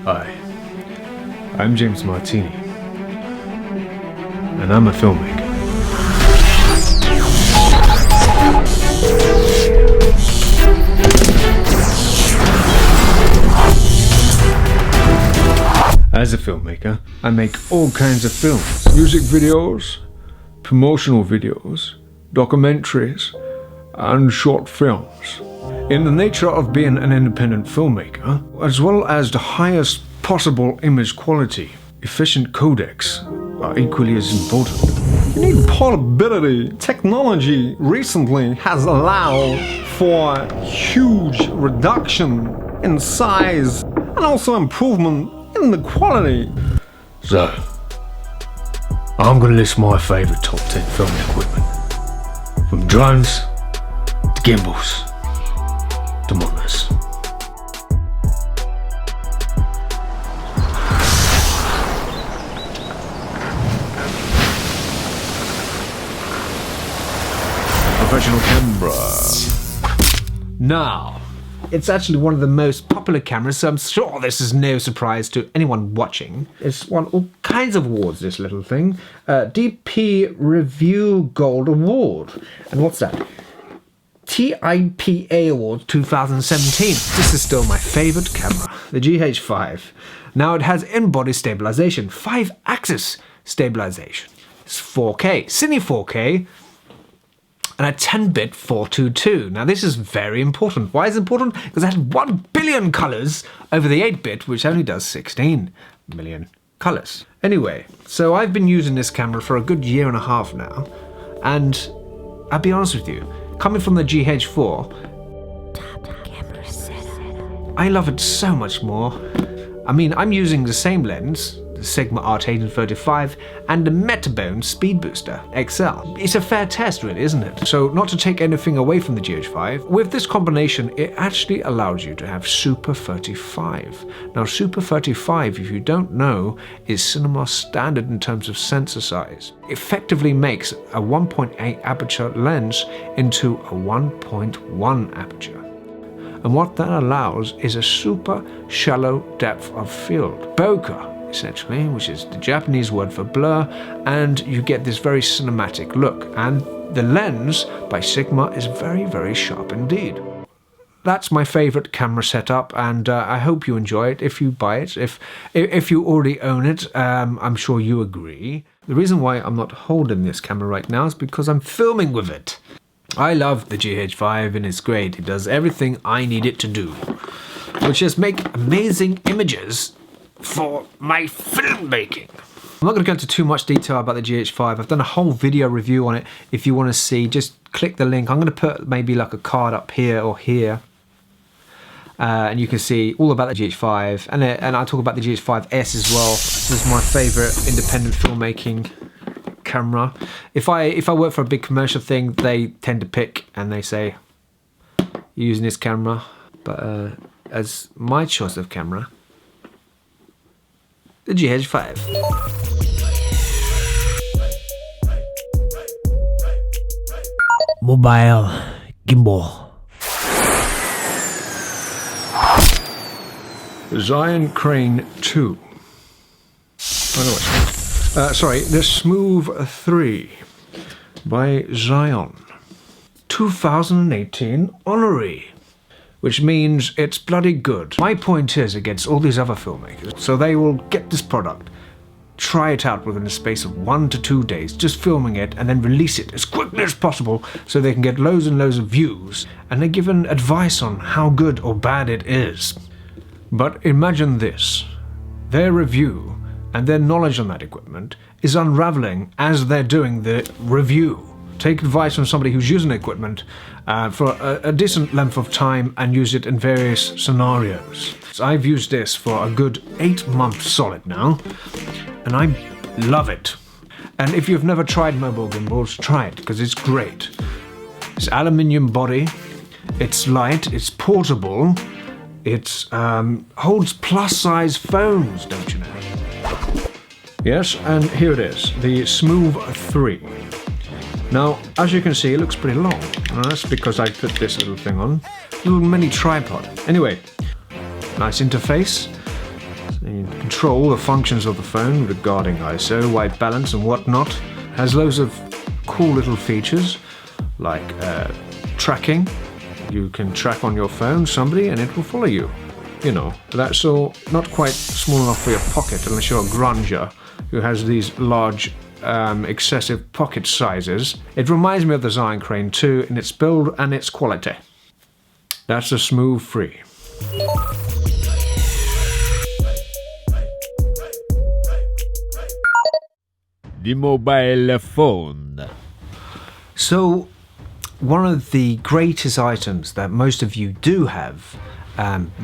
Hi, I'm James Martini, and I'm a filmmaker. As a filmmaker, I make all kinds of films. Music videos, promotional videos, documentaries, and short films. In the nature of being an independent filmmaker, as well as the highest possible image quality, efficient codecs are equally as important. You need portability. Technology recently has allowed for huge reduction in size and also improvement in the quality. So, I'm gonna list my favorite top 10 film equipment. From drones, to gimbals, to monitors. Professional camera. Now, it's actually one of the most popular cameras, so I'm sure this is no surprise to anyone watching. It's won all kinds of awards, this little thing. DP Review Gold Award. And what's that? TIPA Award 2017. This is still my favorite camera, the GH5. Now it has in-body stabilization, 5-axis stabilization. It's 4K, Cine 4K, and a 10-bit 422. Now this is very important. Why is it important? Because it has 1 billion colors over the 8-bit, which only does 16 million colors. Anyway, so I've been using this camera for a good year and a half now, and I'll be honest with you, coming from the GH4, I love it so much more. I mean, I'm using the same lens, the Sigma Art1835, and the Metabone Speed Booster XL. It's a fair test, really, isn't it? So, not to take anything away from the GH5, with this combination, it actually allows you to have Super 35. Now, Super 35, if you don't know, is cinema standard in terms of sensor size. Effectively makes a 1.8 aperture lens into a 1.1 aperture. And what that allows is a super shallow depth of field. Bokeh, essentially, which is the Japanese word for blur, and you get this very cinematic look. And the lens by Sigma is very, very sharp indeed. That's my favorite camera setup, and I hope you enjoy it if you buy it. If you already own it, I'm sure you agree. The reason why I'm not holding this camera right now is because I'm filming with it. I love the GH5 and it's great. It does everything I need it to do, which is make amazing images for my filmmaking. I'm not going to go into too much detail about the GH5. I've done a whole video review on it. If you want to see, just click the link. I'm going to put maybe like a card up here or here. And you can see all about the GH5. And I'll talk about the GH5S as well. This is my favorite independent filmmaking camera. If I work for a big commercial thing, they tend to pick and they say, you're using this camera. But as my choice of camera, the GH5. Mobile gimbal. Zion Crane 2. Sorry, the Smooth 3 by Zion. 2018 honorary, which means it's bloody good. My point is against all these other filmmakers, so they will get this product, try it out within the space of 1 to 2 days, just filming it, and then release it as quickly as possible so they can get loads and loads of views, and they're given advice on how good or bad it is. But imagine this, their review and their knowledge on that equipment is unraveling as they're doing the review. Take advice from somebody who's using equipment for a decent length of time and use it in various scenarios. So I've used this for a good 8 months solid now, and I love it. And if you've never tried mobile gimbals, try it, because it's great. It's aluminium body, it's light, it's portable, it holds plus-size phones, don't you know? Yes, and here it is, the Smooth 3. Now, as you can see, it looks pretty long. That's because I put this little thing on. Little mini tripod. Anyway, nice interface. You can control all the functions of the phone regarding ISO, white balance and whatnot. It has loads of cool little features like tracking. You can track on your phone somebody and it will follow you. You know, that's all not quite small enough for your pocket unless you're a grunger who has these large excessive pocket sizes. It reminds me of the Zion Crane 2 in its build and its quality. That's a smooth free. The mobile phone. So, one of the greatest items that most of you do have,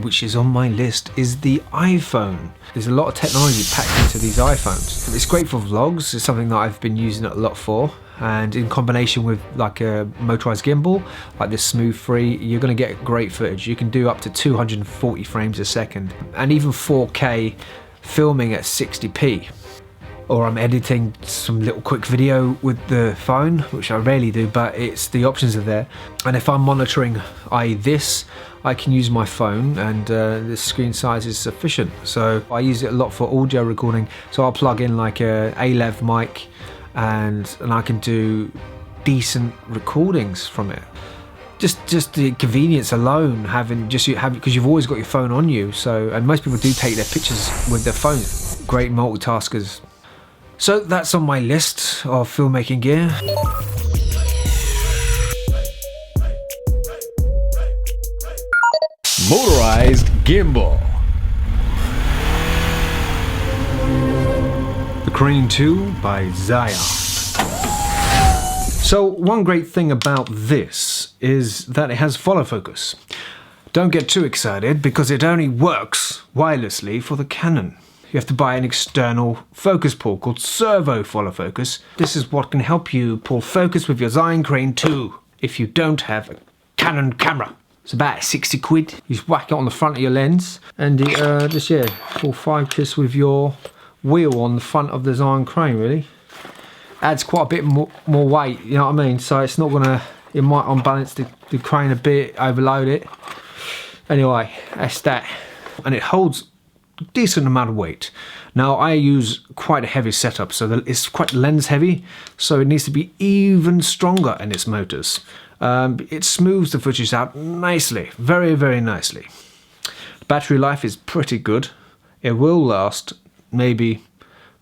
which is on my list, is the iPhone. There's a lot of technology packed into these iPhones. It's great for vlogs. It's something that I've been using it a lot for. And in combination with like a motorized gimbal, like this smooth free, you're going to get great footage. You can do up to 240 frames a second and even 4K filming at 60p. Or I'm editing some little quick video with the phone, which I rarely do, but the options are there. And if I'm monitoring, i.e. this, I can use my phone and the screen size is sufficient. So I use it a lot for audio recording. So I'll plug in like a ALEV mic and I can do decent recordings from it. Just the convenience alone, because you've always got your phone on you. So, and most people do take their pictures with their phone. Great multitaskers. So that's on my list of filmmaking gear. Motorized gimbal. The Crane 2 by Zion. So one great thing about this is that it has follow focus. Don't get too excited because it only works wirelessly for the Canon. You have to buy an external focus pull called servo follow focus. This is what can help you pull focus with your Zion Crane 2 if you don't have a Canon camera. It's about 60 quid. You just whack it on the front of your lens and just pull focus with your wheel on the front of the Zion Crane, really. Adds quite a bit more weight, you know what I mean? So it's not gonna, it might unbalance the crane a bit, overload it. Anyway, that's that. And it holds decent amount of weight. Now I use quite a heavy setup, so that it's quite lens heavy, so it needs to be even stronger in its motors. It smooths the footage out nicely, very, very nicely. Battery life is pretty good. It will last maybe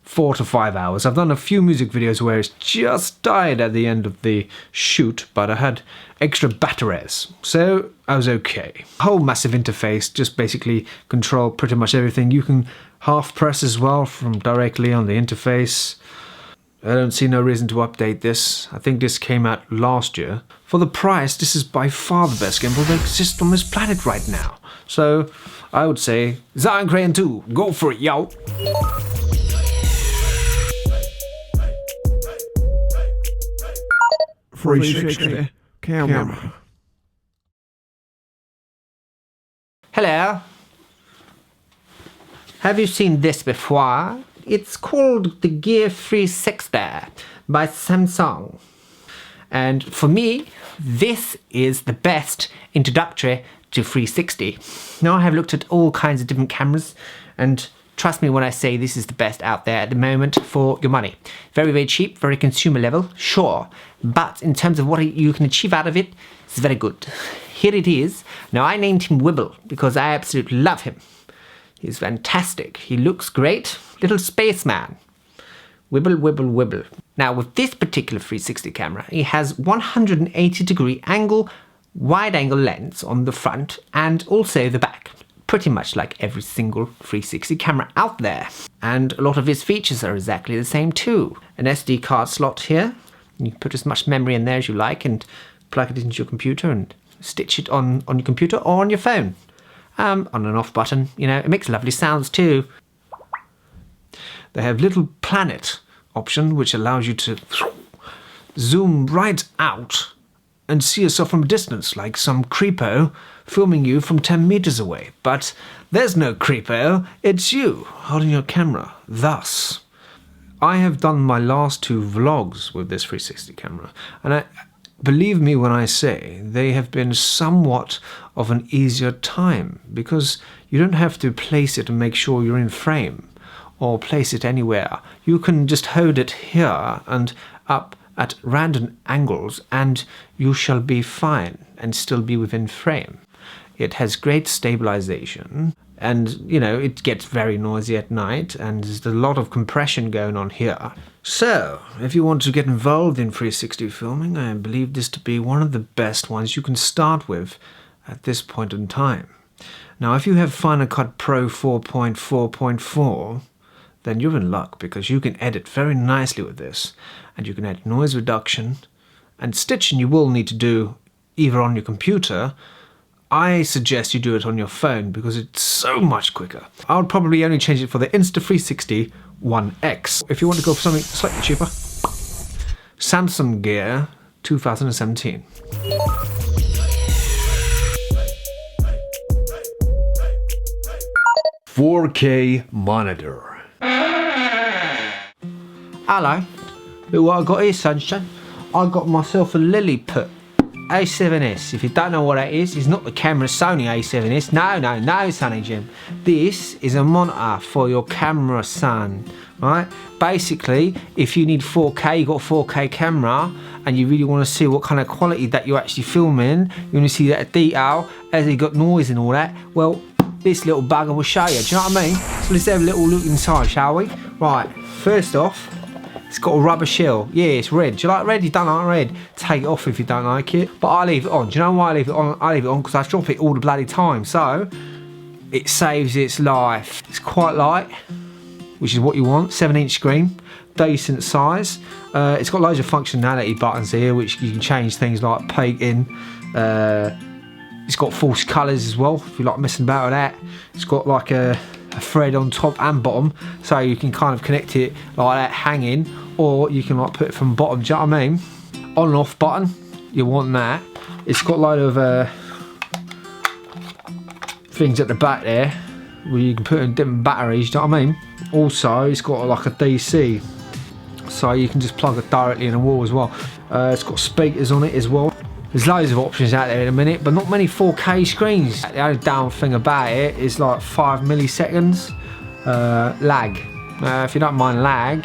4 to 5 hours. I've done a few music videos where it's just died at the end of the shoot, but I had extra batteries, so I was okay. Whole massive interface, just basically control pretty much everything. You can half press as well from directly on the interface. I don't see no reason to update this. I think this came out last year. For the price, this is by far the best gimbal that exists on this planet right now. So I would say Zion Crane 2, go for it, yo! 360 camera. Hello. Have you seen this before? It's called the Gear 360 by Samsung. And for me, this is the best introductory to 360. Now I have looked at all kinds of different cameras, and trust me when I say this is the best out there at the moment for your money. Very, very cheap, very consumer level, sure. But in terms of what you can achieve out of it, it's very good. Here it is. Now I named him Wibble because I absolutely love him. He's fantastic. He looks great. Little spaceman. Wibble, wibble, wibble. Now with this particular 360 camera, it has 180-degree angle, wide angle lens on the front and also the back. Pretty much like every single 360 camera out there. And a lot of its features are exactly the same too. An SD card slot here. You can put as much memory in there as you like and plug it into your computer and stitch it on your computer or on your phone. On and off button, you know, it makes lovely sounds too. They have little planet option which allows you to zoom right out and see yourself from a distance, like some creepo filming you from 10 meters away. But there's no creepo, it's you holding your camera. Thus, I have done my last 2 vlogs with this 360 camera, and believe me when I say they have been somewhat of an easier time, because you don't have to place it and make sure you're in frame or place it anywhere. You can just hold it here and up at random angles and you shall be fine and still be within frame. It has great stabilization, and it gets very noisy at night, and there's a lot of compression going on here. So if you want to get involved in 360 filming, I believe this to be one of the best ones you can start with at this point in time. Now if you have Final Cut Pro 4.4.4, then you're in luck, because you can edit very nicely with this, and you can add noise reduction, and stitching you will need to do either on your computer. I suggest you do it on your phone because it's so much quicker. I would probably only change it for the Insta360 One X. If you want to go for something slightly cheaper, Samsung Gear 2017. $4K monitor. Hello, look what I got here, sunshine. I got myself a Lilliput A7S. If you don't know what that is, it's not the camera Sony A7S. No, Sonny Jim. This is a monitor for your camera, son. Right? Basically, if you need 4K, you got a 4K camera, and you really want to see what kind of quality that you're actually filming, you want to see that detail, as it got noise and all that, well, this little bugger will show you. Do you know what I mean? So let's have a little look inside, shall we? Right, first off, it's got a rubber shell. Yeah, it's red. Do you like red? You don't like red? Take it off if you don't like it. But I leave it on. Do you know why I leave it on? I leave it on because I drop it all the bloody time. So it saves its life. It's quite light, which is what you want. 7-inch screen, decent size. It's got loads of functionality buttons here, which you can change things like painting. It's got false colours as well, if you like messing about with that. It's got like a thread on top and bottom, so you can kind of connect it like that hanging, or you can like put it from bottom. Do you know what I mean? On and off button, you want that. It's got a load of things at the back there where you can put in different batteries. Do you know what I mean? Also, it's got like a DC, so you can just plug it directly in the wall as well. It's got speakers on it as well. There's loads of options out there in a minute, but not many 4K screens. The only down thing about it is like 5 milliseconds lag. If you don't mind lag,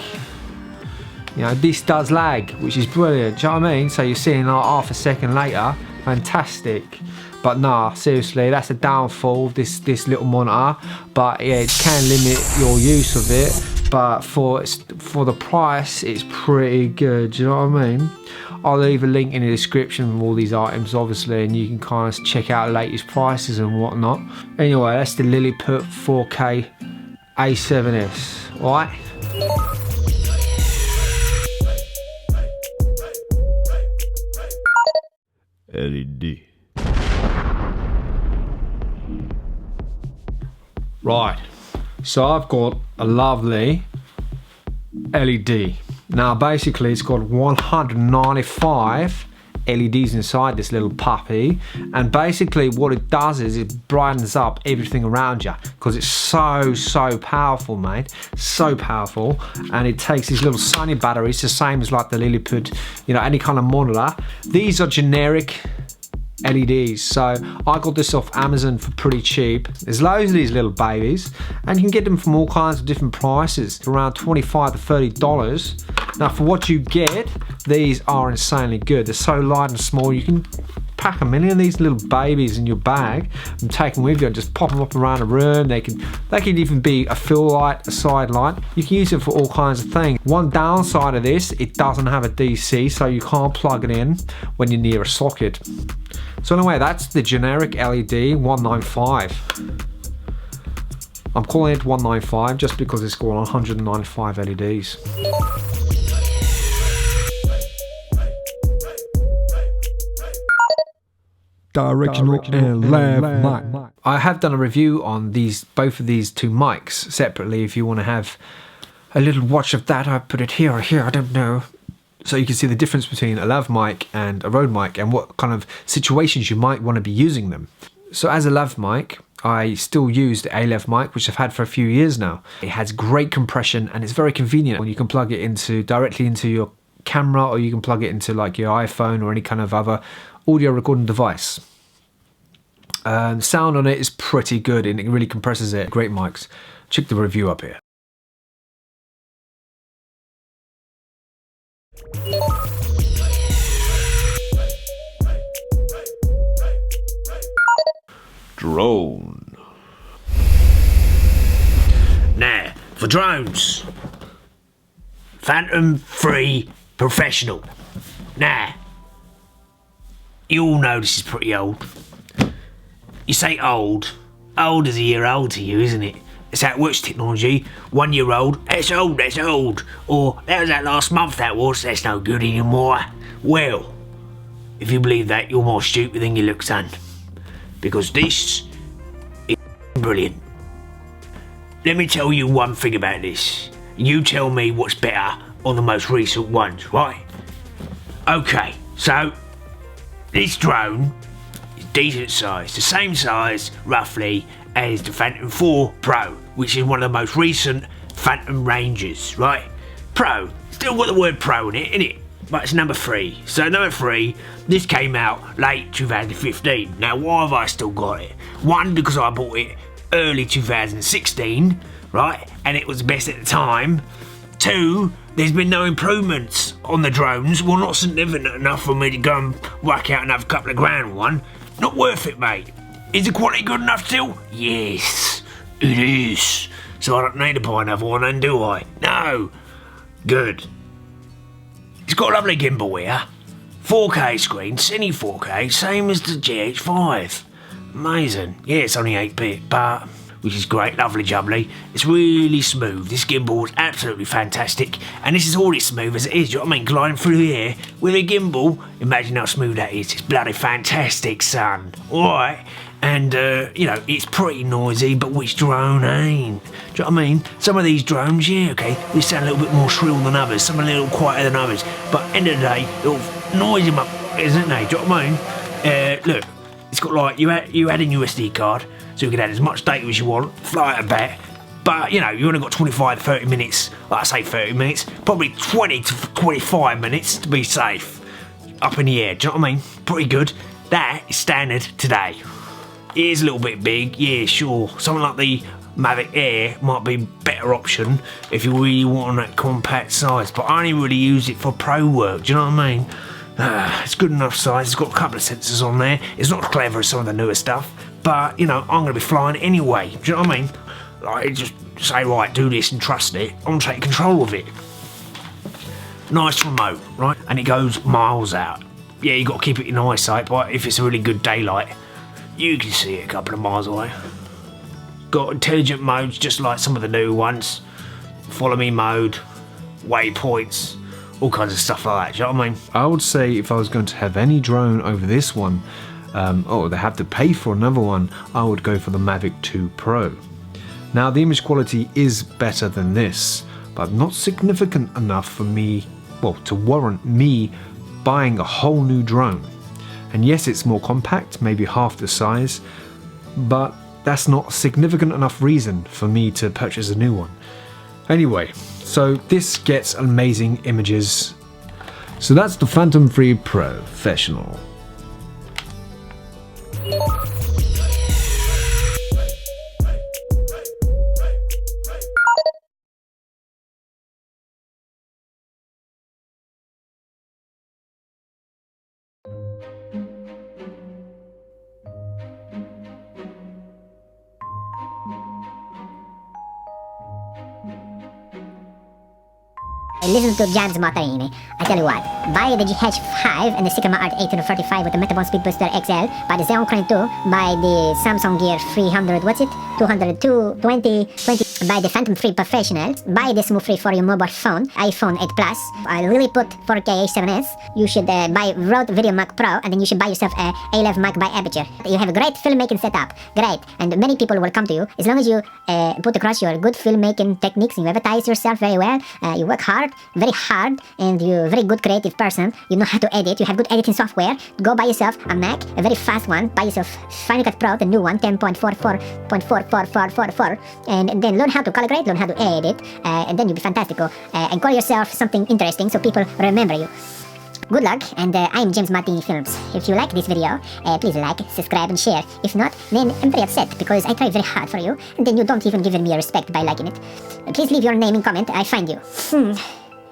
this does lag, which is brilliant. Do you know what I mean? So you're seeing like half a second later, fantastic. But nah, seriously, that's a downfall of this little monitor. But yeah, it can limit your use of it. But for the price, it's pretty good. Do you know what I mean? I'll leave a link in the description of all these items, obviously, and you can kind of check out the latest prices and whatnot. Anyway, that's the Lilliput 4K A7S, alright? LED. Right, so I've got a lovely LED. Now basically it's got 195 LEDs inside this little puppy, and basically what it does is it brightens up everything around you, because it's so powerful, mate, so powerful. And it takes these little Sony batteries, the same as like the Lilliput, any kind of monitor. These are generic LEDs, so I got this off Amazon for pretty cheap. There's loads of these little babies, and you can get them from all kinds of different prices, around $25 to $30. Now for what you get, these are insanely good. They're so light and small, you can pack a million of these little babies in your bag and take them with you and just pop them up around the room. They can even be a fill light, a side light. You can use it for all kinds of things. One downside of this, it doesn't have a DC, so you can't plug it in when you're near a socket. So anyway, that's the generic LED 195. I'm calling it 195 just because it's got 195 LEDs. Directional and lav mic. I have done a review on both of these two mics separately. If you want to have a little watch of that, I put it here or here, I don't know. So you can see the difference between a lav mic and a Rode mic, and what kind of situations you might want to be using them. So as a lav mic, I still use the A-Lav mic, which I've had for a few years now. It has great compression and it's very convenient when you can plug it directly into your camera, or you can plug it into like your iPhone or any kind of other audio recording device. Sound on it is pretty good and it really compresses it. Great mics. Check the review up here. Drone. Now, for drones. Phantom 3 Professional. Now, you all know this is pretty old. You say old. Old is a year old to you, isn't it? That's how it works, technology. 1 year old, that's old, that's old. Or, that was that last month, that's no good anymore. Well, if you believe that, you're more stupid than you look, son. Because this is brilliant. Let me tell you one thing about this. You tell me what's better on the most recent ones, right? Okay, so this drone is decent size, the same size, roughly, as the Phantom 4 Pro, which is one of the most recent Phantom ranges, right? Pro, still got the word Pro in it, innit? But it's number 3. So number 3, this came out late 2015. Now why have I still got it? 1, because I bought it early 2016, right? And it was the best at the time. 2, there's been no improvements on the drones. Well, not significant enough for me to go and whack out another couple of grand on one. Not worth it, mate. Is the quality good enough still? Yes, it is. So I don't need to buy another one then, do I? No. Good. It's got a lovely gimbal here. 4K screen, cine 4K, same as the GH5. Amazing. Yeah, it's only 8-bit, but which is great, lovely jubbly. It's really smooth. This gimbal is absolutely fantastic, and this is already smooth as it is. Do you know what I mean? Gliding through the air with a gimbal. Imagine how smooth that is. It's bloody fantastic, son. All right. And, you know, it's pretty noisy, but which drone ain't? Do you know what I mean? Some of these drones, yeah, okay, they sound a little bit more shrill than others, some are a little quieter than others, but end of the day, it'll noise them up, isn't they? Do you know what I mean? Look, it's got like, you add in USB card, so you can add as much data as you want, fly it back, but, you know, you only got 25 to 30 minutes, like I say 30 minutes, probably 20 to 25 minutes to be safe, up in the air, do you know what I mean? Pretty good. That is standard today. It is a little bit big, yeah, sure. Something like the Mavic Air might be a better option if you really want that compact size, but I only really use it for pro work, do you know what I mean? It's good enough size, it's got a couple of sensors on there. It's not as clever as some of the newer stuff, but, you know, I'm going to be flying it anyway, do you know what I mean? Like, just say, right, do this and trust it, I'm taking control of it. Nice remote, right? And it goes miles out. Yeah, you got to keep it in eyesight, but if it's a really good daylight, you can see it a couple of miles away. Got intelligent modes just like some of the new ones. Follow me mode, waypoints, all kinds of stuff like that, do you know what I mean? I would say if I was going to have any drone over this one, or they have to pay for another one, I would go for the Mavic 2 Pro. Now the image quality is better than this, but not significant enough for me, well, to warrant me buying a whole new drone. And yes, it's more compact, maybe half the size, but that's not a significant enough reason for me to purchase a new one. Anyway, so this gets amazing images. So that's the Phantom 3 Professional. Listen to James Martini. I tell you what, buy the GH5 and the Sigma Art 1845 with the Metabone Speed Booster XL, buy the Xeon Crane 2, buy the Samsung Gear 300, what's it? 202, 20, buy the Phantom 3 Professional, buy the Smooth 3 for your mobile phone, iPhone 8 Plus. I really put 4K H7S. You should buy Rode Video Mac Pro, and then you should buy yourself a A11 mic by Aperture. You have a great filmmaking setup, great, and many people will come to you as long as you put across your good filmmaking techniques, you advertise yourself very well, you work hard, very hard, and you're a very good creative person, you know how to edit, you have good editing software, go buy yourself a Mac, a very fast one, buy yourself Final Cut Pro, the new one, 10.44.4 and then learn how to calculate, learn how to edit, and then you'll be fantastical. And call yourself something interesting so people remember you. Good luck, and I'm James Martini Films. If you like this video, please like, subscribe, and share. If not, then I'm very upset because I try very hard for you, and then you don't even give me a respect by liking it. Please leave your name in comment. I find you.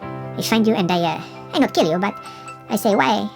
I find you, and I not kill you, but I say why.